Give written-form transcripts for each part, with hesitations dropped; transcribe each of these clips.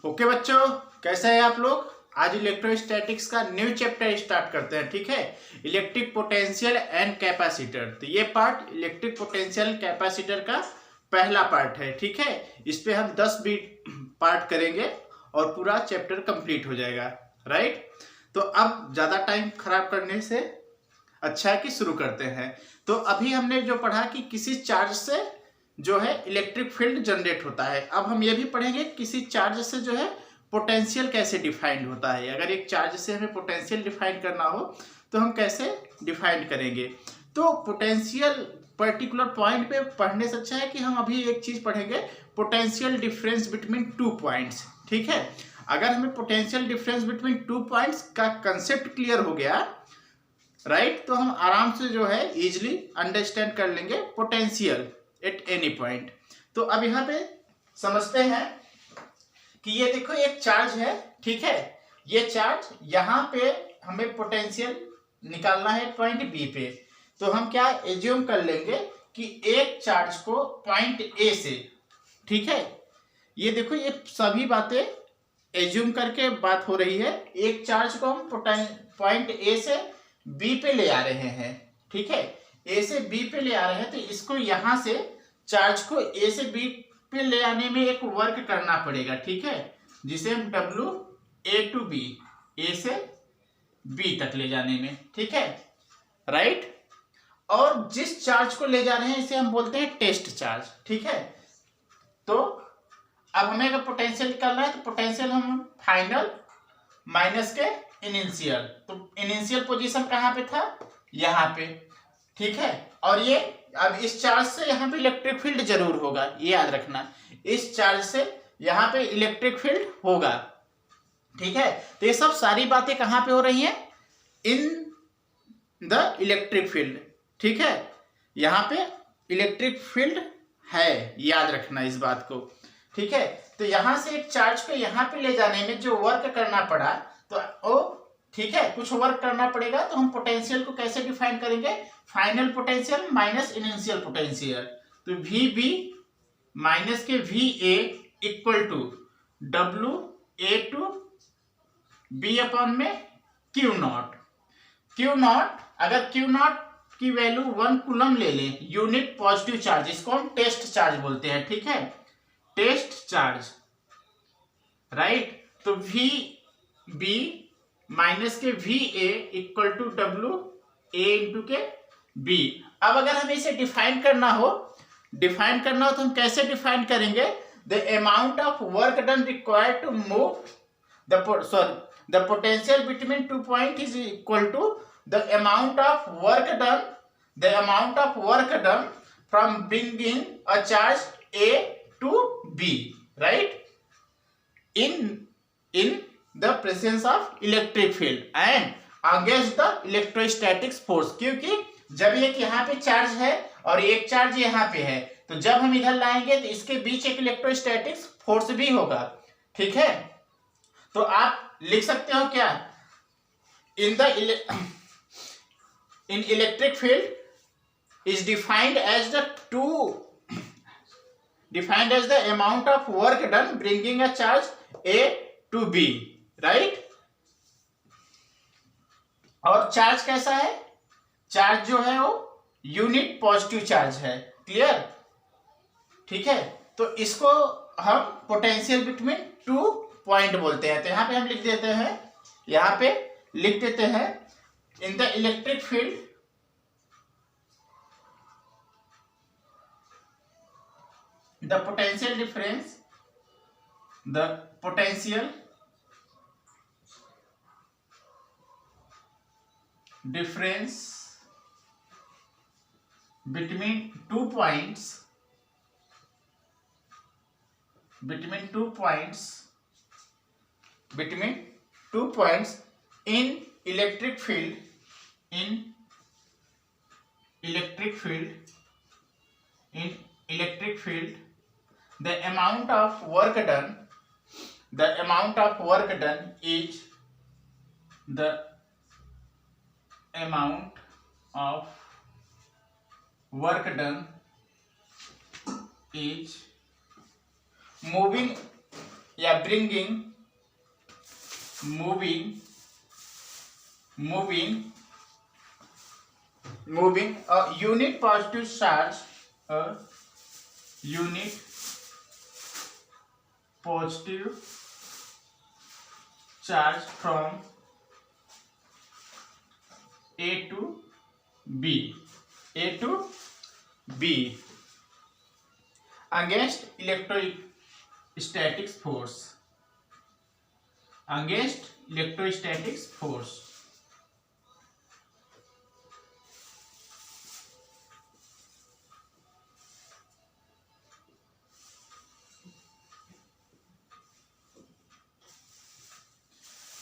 Okay बच्चों, कैसे हैं आप लोग। आज इलेक्ट्रोस्टैटिक्स का न्यू चैप्टर स्टार्ट करते हैं। ठीक है, इलेक्ट्रिक पोटेंशियल एंड कैपेसिटर। तो ये पार्ट इलेक्ट्रिक पोटेंशियल कैपेसिटर का पहला पार्ट है। ठीक है, इस पे हम 10 पार्ट करेंगे और पूरा चैप्टर कंप्लीट हो जाएगा। राइट, तो अब ज्यादा टाइम खराब करने से अच्छा है कि शुरू करते हैं। तो अभी हमने जो पढ़ा कि किसी चार्ज से जो है इलेक्ट्रिक फील्ड जनरेट होता है। अब हम ये भी पढ़ेंगे किसी चार्ज से जो है पोटेंशियल कैसे डिफाइंड होता है। अगर एक चार्ज से हमें पोटेंशियल डिफाइन करना हो तो हम कैसे डिफाइन करेंगे। तो पोटेंशियल पर्टिकुलर पॉइंट पे पढ़ने से अच्छा है कि हम अभी एक चीज पढ़ेंगे, potential difference between two points. ठीक है, अगर हमें potential difference between two points का कंसेप्ट क्लियर हो गया, राइट, तो हम आराम से जो है इजिली अंडरस्टैंड कर लेंगे पोटेंशियल एट एनी पॉइंट। तो अब यहाँ पे समझते हैं कि ये देखो एक चार्ज है। ठीक है, ये चार्ज यहाँ पे हमें पोटेंशियल निकालना है पॉइंट बी पे। तो हम क्या एज्यूम कर लेंगे कि एक चार्ज को पॉइंट ए से, ठीक है, ये देखो ये सभी बातें एज्यूम करके बात हो रही है। एक चार्ज को हम पॉइंट ए से बी पे ले आ रहे हैं। ठीक है, ए से बी पे ले आ रहे हैं, तो इसको यहां से चार्ज को ए से बी पे ले आने में एक वर्क करना पड़ेगा। ठीक है, जिसे हम डब्ल्यू ए टू बी, ए से बी तक ले जाने में। ठीक है, राइट। और जिस चार्ज को ले जा रहे हैं इसे हम बोलते हैं टेस्ट चार्ज। ठीक है, तो अब हमें अगर पोटेंशियल निकालना है तो पोटेंशियल हम फाइनल माइनस के इनिशियल, तो इनिशियल पोजीशन कहाँ पे था, यहाँ पे। ठीक है, और ये अब इस चार्ज से यहाँ पे इलेक्ट्रिक फील्ड जरूर होगा, ये याद रखना, इस चार्ज से यहाँ पे इलेक्ट्रिक फील्ड होगा। ठीक है, तो ये सब सारी बातें कहाँ पे हो रही हैं, इन द इलेक्ट्रिक फील्ड। ठीक है, यहाँ पे इलेक्ट्रिक फील्ड है, याद रखना इस बात को। ठीक है, तो यहां से एक चार्ज को यहाँ पे ले जाने में जो वर्क करना पड़ा, तो ओ ठीक है, कुछ वर्क करना पड़ेगा, तो हम पोटेंशियल को कैसे डिफाइन करेंगे, final potential minus initial potential. तो वी बी माइनस के V A equal to W A to B upon में क्यू नॉट। क्यू नॉट, अगर क्यू नॉट की वैल्यू 1 कूलम ले लें, यूनिट पॉजिटिव चार्ज, इसको हम टेस्ट चार्ज बोलते हैं। ठीक है, टेस्ट चार्ज, राइट। तो वी बी माइनस के V A equal to W A into के बी। अब अगर हमें इसे डिफाइन करना हो तो हम कैसे डिफाइन करेंगे, the amount of work done required to move the potential between two point is equal to the amount of work done from bringing a charge A to B, right, in the presence of electric field and against the electrostatic force। क्योंकि जब एक यहाँ पे charge है और एक charge यहाँ पे है, तो जब हम इधर लाएंगे तो इसके बीच एक इलेक्ट्रोस्टैटिक फोर्स भी होगा। ठीक है, तो आप लिख सकते हो क्या, in electric field is defined as the amount of work done bringing a charge A to B, right। और चार्ज कैसा है, चार्ज जो है वो यूनिट पॉजिटिव चार्ज है। क्लियर, ठीक है, तो इसको हम पोटेंशियल बिटवीन टू पॉइंट बोलते हैं। तो यहां पे हम लिख देते हैं in the electric field the potential difference between two points in electric field, the amount of work done is the amount of work done is moving या bringing, moving a unit positive charge, a unit positive charge from A to B against electrostatic force.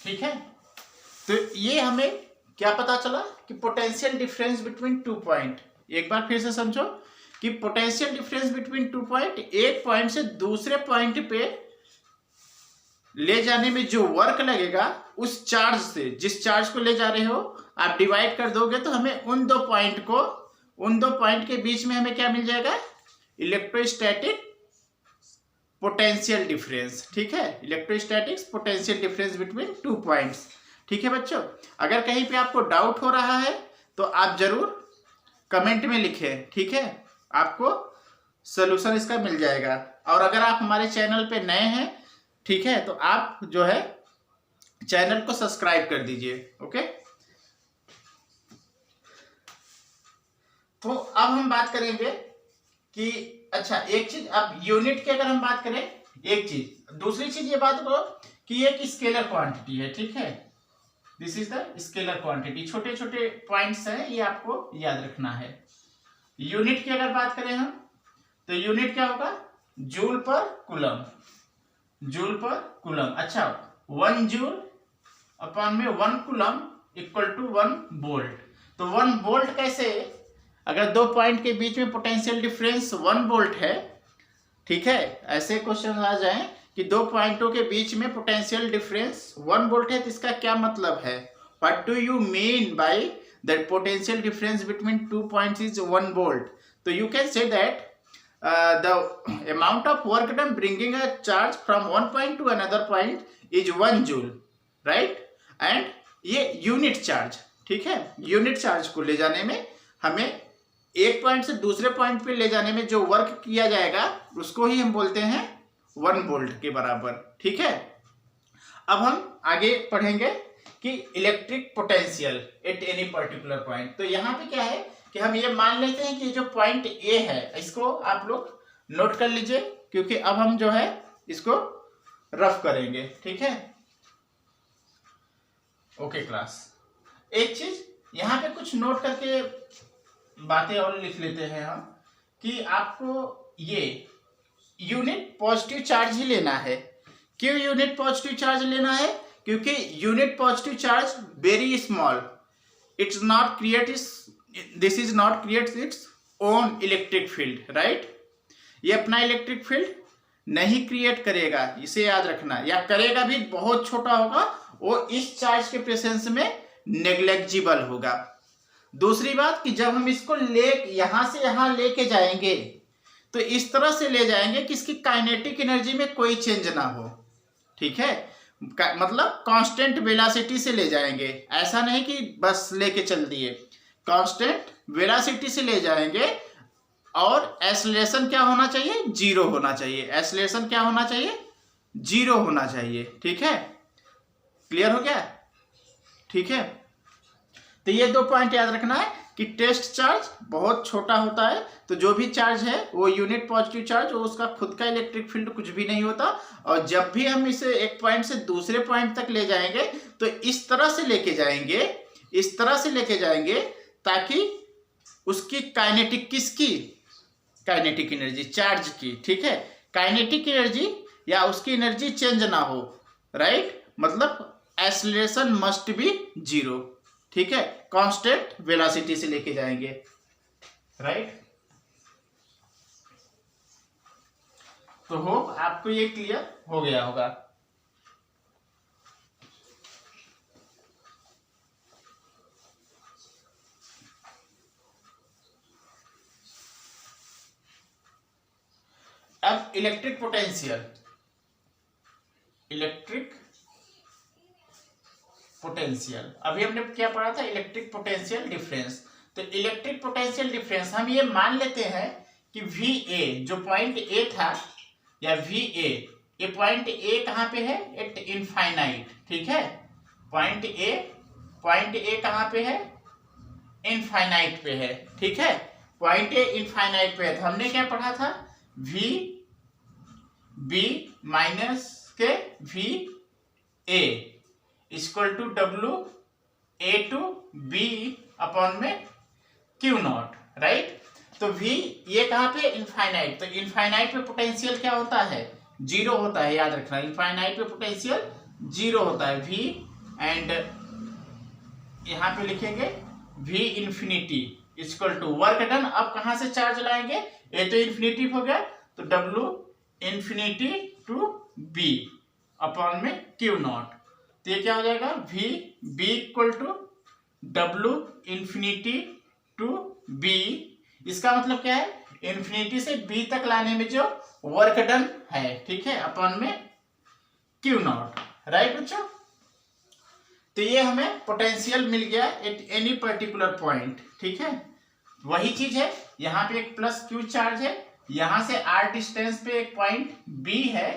ठीक है, तो ये हमें क्या पता चला कि पोटेंशियल डिफरेंस बिटवीन 2 पॉइंट, एक बार फिर से समझो कि पोटेंशियल डिफरेंस बिटवीन 2 पॉइंट, एक पॉइंट से दूसरे पॉइंट पे ले जाने में जो वर्क लगेगा उस चार्ज से, जिस चार्ज को ले जा रहे हो आप डिवाइड कर दोगे तो हमें उन दो पॉइंट के बीच में हमें क्या मिल जाएगा, इलेक्ट्रोस्टैटिक पोटेंशियल डिफरेंस। ठीक है, electrostatics potential difference between 2 points. ठीक है बच्चों, अगर कहीं पे आपको डाउट हो रहा है तो आप जरूर कमेंट में लिखें। ठीक है, आपको सॉल्यूशन इसका मिल जाएगा। और अगर आप हमारे चैनल पे नए हैं, ठीक है, तो आप जो है चैनल को सब्सक्राइब कर दीजिए। ओके, तो अब हम बात करेंगे कि अच्छा एक चीज, अब यूनिट की अगर हम बात करें एक चीज, दूसरी चीज ये बात करो कि ये एक स्केलर क्वांटिटी है। ठीक है, this is the scalar quantity, छोटे छोटे पॉइंट्स हैं, ये आपको याद रखना है। यूनिट की अगर बात करें हम तो यूनिट क्या होगा, जूल पर कूलम। अच्छा, 1 जूल अपॉन में 1 कूलम इक्वल टू 1 वोल्ट। तो 1 वोल्ट कैसे, अगर दो पॉइंट के बीच में पोटेंशियल डिफरेंस 1 वोल्ट है, ठीक है, ऐसे क्वेश्चन आ जाए कि दो पॉइंटों के बीच में पोटेंशियल डिफरेंस 1 वोल्ट है, तो इसका क्या मतलब है, what do you mean by that potential difference between 2 points is 1 volt. तो you can say that the amount of work done bringing a charge from one point to another point is 1 joule, right? and ये unit charge, ठीक है, unit charge को ले जाने में हमें एक पॉइंट से दूसरे पॉइंट पे ले जाने में जो वर्क किया जाएगा उसको ही हम बोलते हैं 1 वोल्ट के बराबर। ठीक है, अब हम आगे पढ़ेंगे कि electric potential at any particular point. तो यहाँ पे क्या है कि हम ये मान लेते हैं कि जो पॉइंट ए है, इसको आप लोग नोट कर लीजिए, क्योंकि अब हम जो है इसको रफ करेंगे। ठीक है, ओके क्लास, एक चीज यहाँ पे कुछ नोट करके बातें और लिख लेते हैं हम कि आपको ये यूनिट पॉजिटिव चार्ज ही लेना है। क्यों यूनिट पॉजिटिव चार्ज लेना है, क्योंकि unit positive charge very small, it's not create this is not creates its own electric field, right. ये अपना इलेक्ट्रिक फील्ड नहीं क्रिएट करेगा, इसे याद रखना, या करेगा भी बहुत छोटा होगा, वो इस चार्ज के प्रेजेंस में नेग्लेक्जिबल होगा। दूसरी बात कि जब हम इसको यहां से यहां लेके जाएंगे तो इस तरह से ले जाएंगे कि इसकी काइनेटिक एनर्जी में कोई चेंज ना हो। ठीक है, मतलब कांस्टेंट वेलोसिटी से ले जाएंगे, ऐसा नहीं कि बस लेके चल दिए, कांस्टेंट वेलोसिटी से ले जाएंगे। और एक्सेलरेशन क्या होना चाहिए, 0 होना चाहिए। एक्सेलरेशन क्या होना चाहिए, 0 होना चाहिए। ठीक है, क्लियर हो गया। ठीक है, तो ये 2 पॉइंट याद रखना है कि टेस्ट चार्ज बहुत छोटा होता है, तो जो भी चार्ज है वो यूनिट पॉजिटिव चार्ज, वो उसका खुद का इलेक्ट्रिक फील्ड कुछ भी नहीं होता। और जब भी हम इसे एक पॉइंट से दूसरे पॉइंट तक ले जाएंगे तो इस तरह से लेके जाएंगे ताकि उसकी काइनेटिक, किसकी काइनेटिक एनर्जी, चार्ज की, ठीक है, काइनेटिक एनर्जी या उसकी एनर्जी चेंज ना हो, राइट। मतलब एक्सेलरेशन मस्ट बी 0, ठीक है, कांस्टेंट वेलोसिटी से लेके जाएंगे, राइट। तो होप आपको ये क्लियर हो गया होगा। अब इलेक्ट्रिक पोटेंशियल, इलेक्ट्रिक पोटेंशियल। अभी हमने क्या पढ़ा था, इलेक्ट्रिक पोटेंशियल डिफरेंस। तो इलेक्ट्रिक पोटेंशियल डिफरेंस हम ये मान लेते हैं कि वी ए जो पॉइंट ए था, या वी ए, ये पॉइंट ए कहाँ पे है, एट इनफाइनाइट, ठीक है। पॉइंट ए कहाँ पे है, इनफाइनाइट पे है, ठीक है। पॉइंट ए इनफाइनाइट पे है, तो हमने क्या पढ़ा था, वी बी माइनस के V A equal to W A to B upon में क्यू नॉट, राइट। तो v ये कहाँ पे, इनफाइनाइट। तो इनफाइनाइट पे पोटेंशियल क्या होता है, जीरो होता है, याद रखना। इनफाइनाइट पे पोटेंशियल जीरो होता है v, एंड यहाँ पे लिखेंगे v infinity equal to work done. अब कहाँ से चार्ज लाएंगे, ये तो इन्फिनिटी हो गया, तो w infinity to b upon में क्यू नॉट। तो ये क्या हो जाएगा, v b equal to w infinity to b। इसका मतलब क्या है, इंफिनिटी से b तक लाने में जो वर्क डन है, ठीक है, अपॉन में क्यू नॉट, राइट बच्चों। तो ये हमें पोटेंशियल मिल गया एट एनी पर्टिकुलर पॉइंट, ठीक है। वही चीज है, यहाँ पे एक प्लस क्यू चार्ज है, यहाँ से r डिस्टेंस पे एक पॉइंट b है,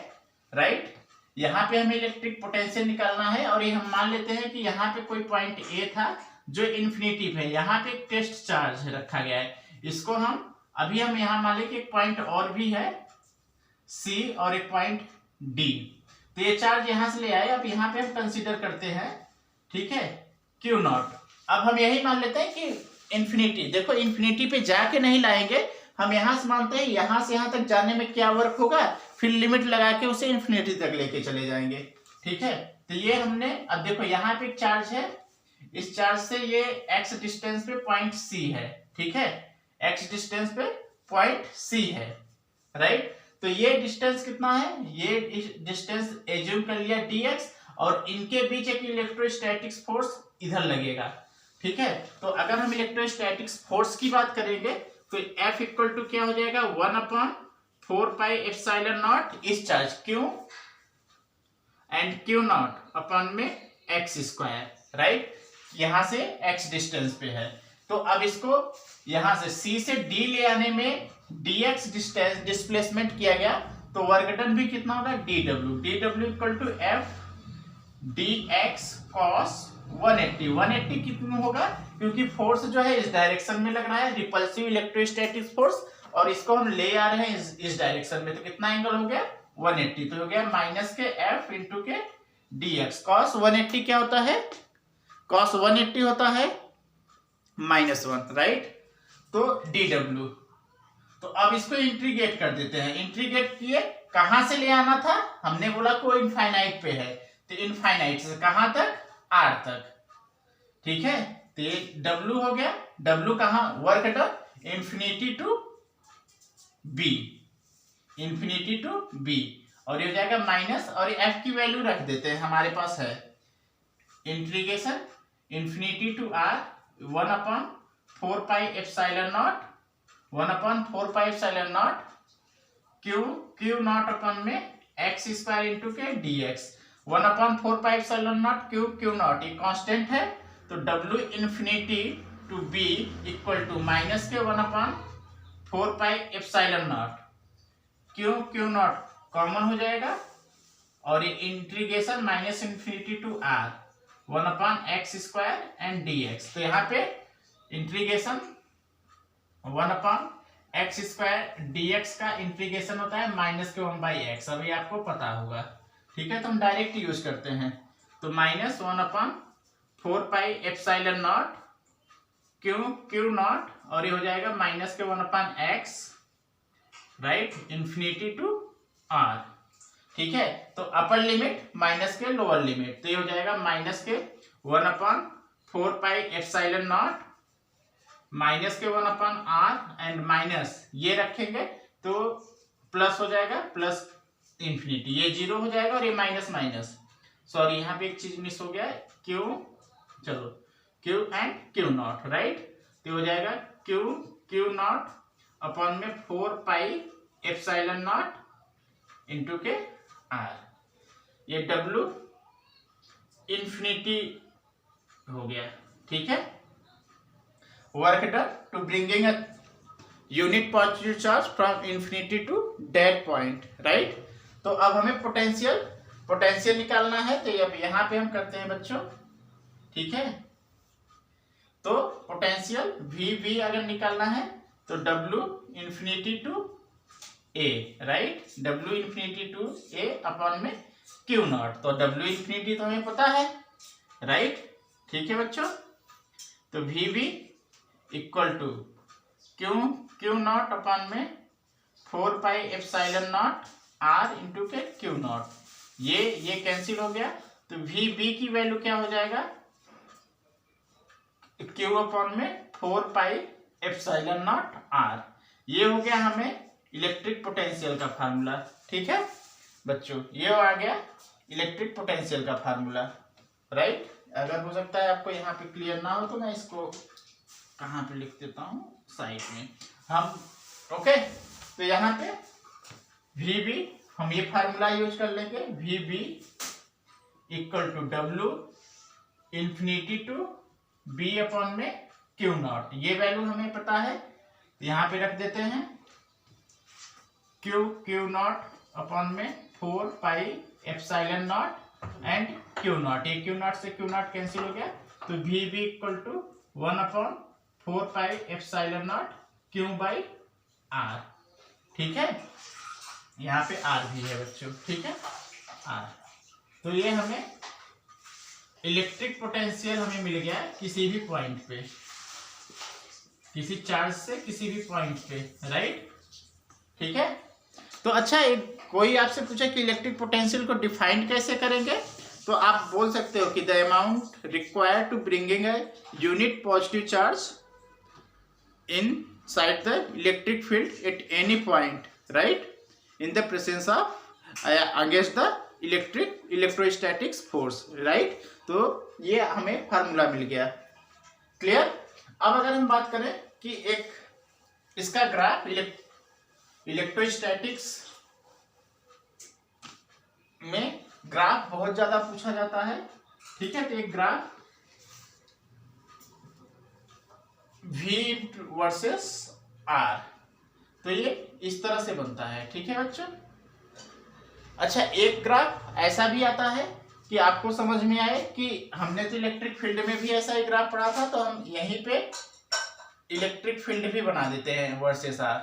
राइट। यहाँ पे हमें इलेक्ट्रिक पोटेंशियल निकालना है, और ये हम मान लेते हैं कि यहाँ पे कोई पॉइंट a था जो इन्फिनिटी पे है। यहाँ पे एक टेस्ट चार्ज रखा गया है, इसको हम यहाँ मान लें कि एक पॉइंट और भी है c और एक पॉइंट d। तो ये चार्ज यहाँ से ले आए, अब यहाँ पे हम कंसीडर करते हैं, ठीक है, क्यू नॉट। अब हम यही मान लेते हैं कि इन्फिनिटी, देखो इन्फिनिटी पे जाके नहीं लाएंगे, हम यहाँ से मानते हैं यहाँ से यहाँ तक जाने में क्या वर्क होगा, फिर लिमिट लगा के उसे इन्फिनिटी तक लेके चले जाएंगे, ठीक है। तो ये हमने, अब देखो यहाँ पे एक चार्ज है, इस चार्ज से ये x डिस्टेंस पे पॉइंट c है, ठीक है, x डिस्टेंस पे पॉइंट c है, राइट। तो ये डिस्टेंस कितना है, ये डिस्टेंस एज्यूम कर लिया dx, और इनके बीच एक इलेक्ट्रोस्टैटिक्स फोर्स इधर लगेगा, ठीक है। तो अगर हम इलेक्ट्रोस्टैटिक्स फोर्स की बात करेंगे तो F इक्वल टू क्या हो जाएगा, 1/4πε0 इस charge Q and Q naught upon में x स्क्वायर, राइट। यहां से x डिस्टेंस पे है, तो अब इसको यहां से C से D ले आने में dx डिस्टेंस डिस्प्लेसमेंट किया गया, तो वर्क डन भी कितना होगा, dw equal to F dx cos 180 कितना होगा, क्योंकि फोर्स जो है इस डायरेक्शन में लग रहा है, रिपल्सिव इलेक्ट्रोस्टैटिक फोर्स, और इसको हम ले आ रहे हैं इस डायरेक्शन में, तो कितना एंगल हो गया, 180। तो हो गया माइनस के f इंटू के dx। cos 180 क्या होता है, cos 180 होता है -1, राइट। तो dw, तो अब इसको इंटीग्रेट कर देते हैं। इंटीग्रेट किए, कहां से ले आना था, हमने बोला कोई इनफाइनाइट पे है, तो इनफाइनाइट से कहां तक, r तक, ठीक है। तो ये w हो गया, w कहां, work done infinity to b, infinity to b, और ये हो जाएगा माइनस, और f की वैल्यू रख देते हैं, हमारे पास है integration infinity to r 1/4πε0 q naught अपन में x स्क्वायर इंटू के dx। 1/4πε0 q नॉट, ये कांस्टेंट है, तो w infinity to b equal to minus के 1/4πε0 q नॉट कॉमन हो जाएगा, और ये integration minus infinity to r 1/x square and dx। तो यहाँ पे इंटीग्रेशन 1/x स्क्वायर dx का इंटीग्रेशन होता है माइनस के 1/x, अभी आपको पता होगा, ठीक है। तो हम डायरेक्ट यूज करते हैं, तो माइनस 1/4πε0 q नॉट, और ये हो जाएगा माइनस के 1/x, right, infinity to r, ठीक है। तो अपर लिमिट माइनस के लोअर लिमिट, तो ये हो जाएगा माइनस के 1/4πε0 माइनस के 1/r एंड माइनस ये रखेंगे तो प्लस हो जाएगा, प्लस इंफिनिटी, ये जीरो हो जाएगा, और ये माइनस माइनस, सॉरी यहाँ पे एक चीज मिस हो गया है, Q and Q naught, right. तो हो जाएगा क्यू नॉट अपॉन में 4πε0 इंटू के r, ये W इंफिनिटी हो गया, ठीक है। Work done to bringing a unit positive charge from infinity to that point, right. तो अब हमें पोटेंशियल निकालना है, तो अब यहाँ पे हम करते हैं बच्चों, ठीक है। तो पोटेंशियल VV अगर निकालना है तो W infinity to A, right. W infinity to A upon में Q नॉट। तो W इंफिनिटी तो हमें पता है, राइट, ठीक है बच्चों। तो VV equal to Q naught upon में 4 pi epsilon naught R into के Q नॉट। ये कैंसिल हो गया, तो VB की वैल्यू क्या हो जाएगा, Q अपॉन में 4 पाई एप्सिलॉन नॉट R। ये हो गया हमें इलेक्ट्रिक पोटेंशियल का फार्मूला, ठीक है बच्चों। ये आ गया इलेक्ट्रिक पोटेंशियल का फार्मूला, राइट। अगर हो सकता है आपको यहाँ पे क्लियर ना हो तो मैं इसको कहाँ पे लिख देता हूँ, साइड में हम, ओके। तो यहाँ पे VB हम ये फार्मूला यूज कर लेंगे, VB equal to W infinity to B upon में Q नॉट। ये वैल्यू हमें पता है, तो यहाँ पे रख देते हैं Q नॉट अपॉन में 4 pi epsilon naught and Q naught. ये Q नॉट से Q नॉट कैंसिल हो गया, तो VB equal to 1 upon 4 pi epsilon naught Q by R, ठीक है। यहाँ पे R भी है बच्चों, ठीक है, R। तो ये हमें इलेक्ट्रिक पोटेंशियल हमें मिल गया है किसी भी पॉइंट पे, किसी चार्ज से किसी भी पॉइंट पे, राइट, ठीक है। तो अच्छा, एक कोई आपसे पूछे कि इलेक्ट्रिक पोटेंशियल को डिफाइन कैसे करेंगे, तो आप बोल सकते हो कि the amount required to bringing a unit positive charge inside the electric field at any point, right, in the presence of against the electrostatics force, right. तो ये हमें फार्मूला मिल गया, क्लियर। अब अगर हम बात करें कि एक इसका ग्राफ इलेक्ट्रोस्टैटिक्स में ग्राफ बहुत ज्यादा पूछा जाता है, ठीक है। तो एक ग्राफ V वर्सेस R, तो ये इस तरह से बनता है, ठीक है बच्चों। अच्छा, एक ग्राफ ऐसा भी आता है कि आपको समझ में आए कि हमने तो इलेक्ट्रिक फील्ड में भी ऐसा ही ग्राफ पढ़ा था, तो हम यहीं पे इलेक्ट्रिक फील्ड भी बना देते हैं वर्सेस R,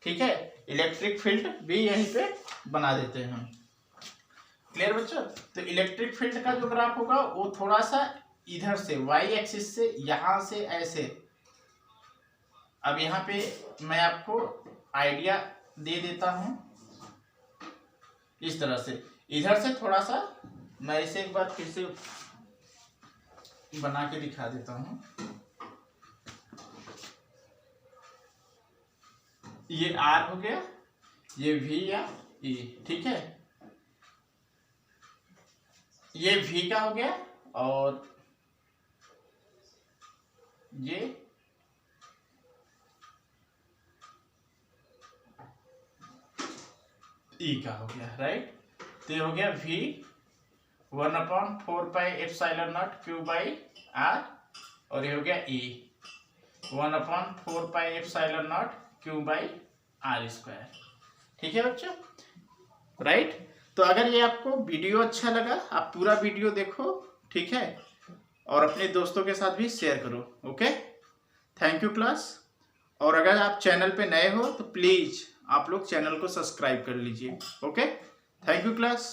ठीक है। इलेक्ट्रिक फील्ड भी यहीं पे बना देते हैं हम, क्लियर बच्चों। तो इलेक्ट्रिक फील्ड का जो ग्राफ होगा वो थोड़ा सा इधर से Y एक्सिस से यहां से ऐसे, अब यहाँ पे मैं आपको आइडिया दे देता हूं, इस तरह से इधर से थोड़ा सा मैं इसे एक बार फिर से बना के दिखा देता हूं। ये R हो गया, ये V या E, ठीक है। ये V का हो गया और ये E का हो गया, राइट। तो ये हो गया V 1 upon 4 pi epsilon naught Q by R, और ये हो गया E 1 upon 4 pi epsilon naught Q by R square, ठीक है बच्चों, राइट। तो अगर ये आपको वीडियो अच्छा लगा, आप पूरा वीडियो देखो, ठीक है, और अपने दोस्तों के साथ भी शेयर करो, ओके। Thank you class. और अगर आप चैनल पे नए हो तो प्लीज़ आप लोग चैनल को सब्सक्राइब कर लीजिए, ओके। Thank you class.